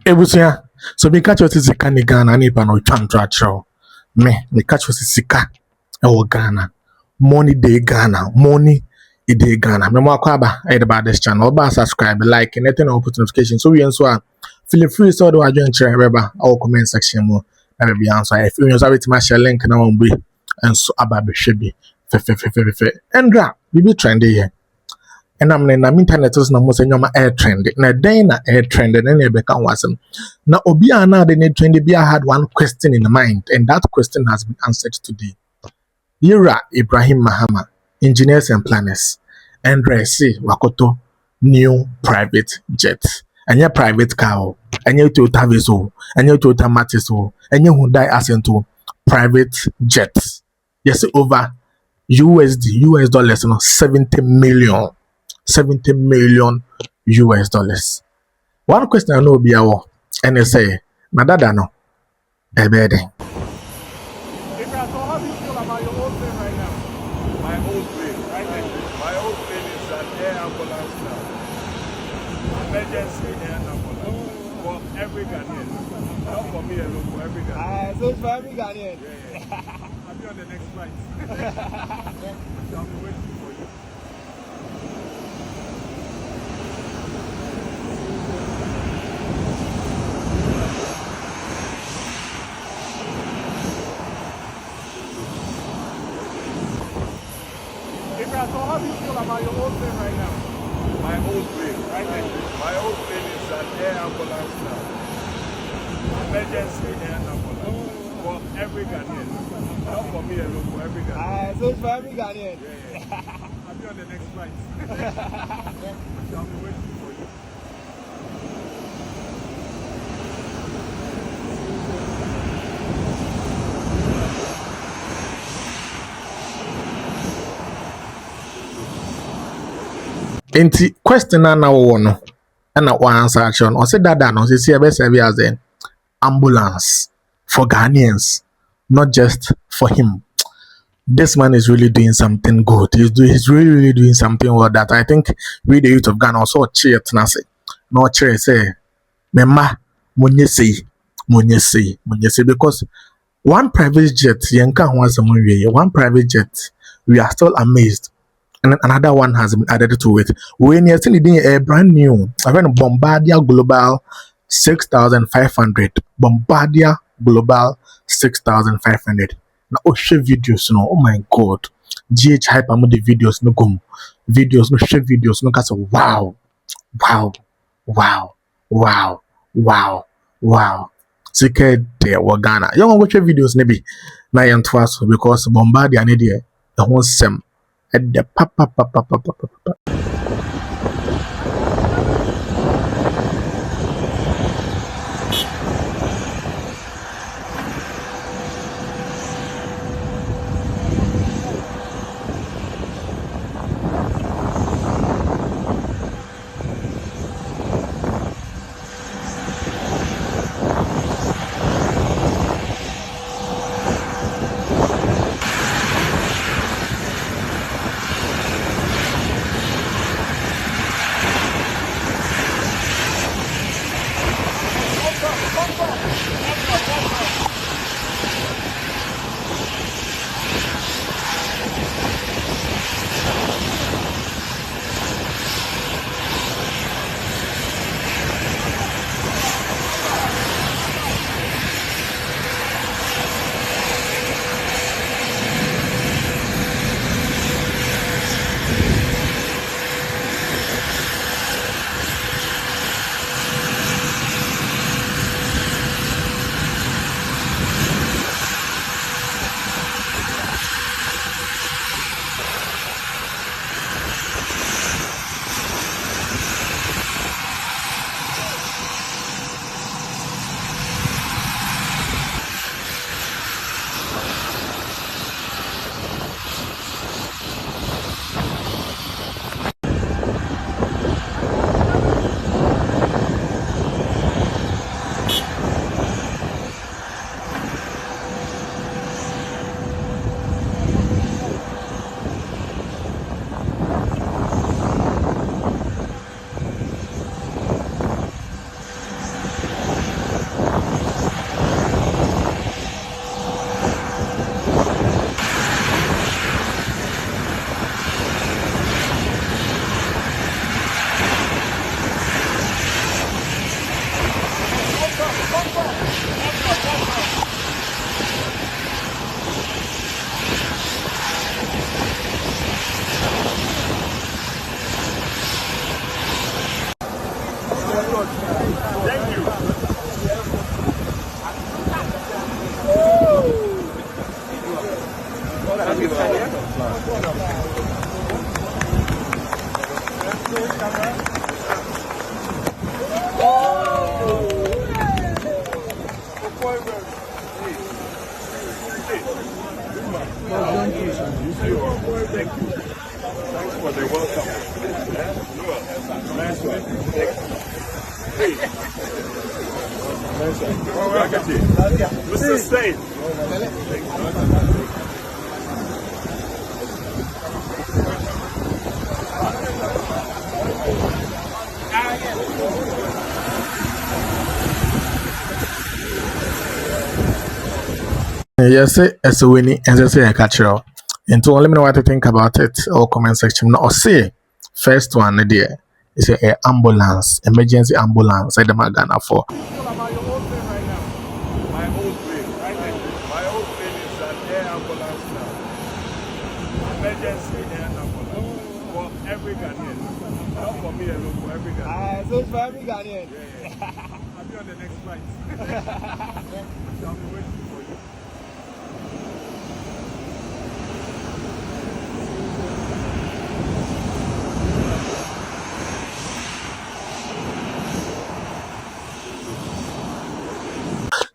Ebusia. So me catch what is sika ni Ghana ni pa no twa atro. Me catch what is sika e wo Ghana. Money day Ghana. Money e dey Ghana. Me mo akwaba e about this channel. Oba subscribe, like, and anything on put notification. So we so feel free so do adwen chere reba our comment section mo. Na be answer. If you use it ma share link na won be and so aba be hwe bi. Fe. Endra, we be trendy here. And I'm in internet is na mo say nyoma air trend. Na den na air trend na e be kan wasem. Na obi ana de ne trend bi had one question in mind, and that question has been answered today. IBRAHIM MAHAM, engineers and planners, and say Wakoto new private jet. And your private car, and your Toyota Viso, and your Toyota Matiso, and you who die as into private jets. Yes, over US dollars, 70 million US dollars. One question I know be our and they say, Madada no, ebede. So how do you feel about your old plane right now? My old plane, right there. My old plane is an air ambulance now. Emergency air ambulance. For every Ghanaian. Not for me alone, for every Ghanaian. So it's for every Ghanaian. Yeah. I'll be on the next flight. I'll be waiting for you. So how do you feel about your old plane right now? My old plane, right there. My old plane is an air ambulance now. Emergency air ambulance. For every Ghanaian. Not for me alone, for every Ghanaian. So it's for every Ghanaian. Yeah. I'll be on the next flight. I'll be waiting for you. Enti question na wo no na one answer action or say that no say see be serve as an ambulance for Ghanaians, not just for him. This man is really doing something good. He's really doing something well that I think we the youth of Ghana also cheer na say no cheer say memma munye say because one private jet yenka ho asem one private jet we are still amazed. And another one has been added to it. When you're still needing a brand new, I mean Bombardier Global 6500. Bombardier Global 6500. Now, share videos, no. Oh my God. GH hype among the videos, no gum. Videos, no share videos, no cast. Wow. Secret there, Ghana. You want to watch videos, maybe. Now, you because Bombardier, need the whole sem. At the papa. You too. Thank you. Thanks for the welcome. Nice one. Hey. Nice one. Mr. State. Yes, as a winning, as I say, I catch you. And to let me know what you think about it or comment section. Or say, first one, there is a ambulance, emergency ambulance. I demand Ghana for. My old plane right now. My old plane, right there. My old plane is an air ambulance now. Emergency air ambulance for every Ghanaian. Not for me alone, for every Ghanaian. So it's for every Ghanaian. I'll be on the next flight. I'll be waiting for you.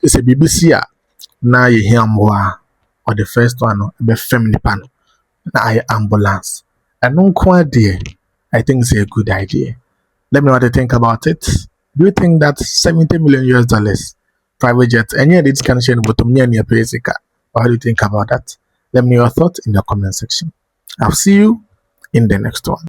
It's a BBC. Now you hear more. Or the first one, the family pan. Now I ambulance. And no quite dear. I think it's a good idea. Let me know what you think about it. Do you think that 70 million US dollars private jet and yet it's can share bottom near basic? What do you think about that? Let me know your thoughts in the comment section. I'll see you in the next one.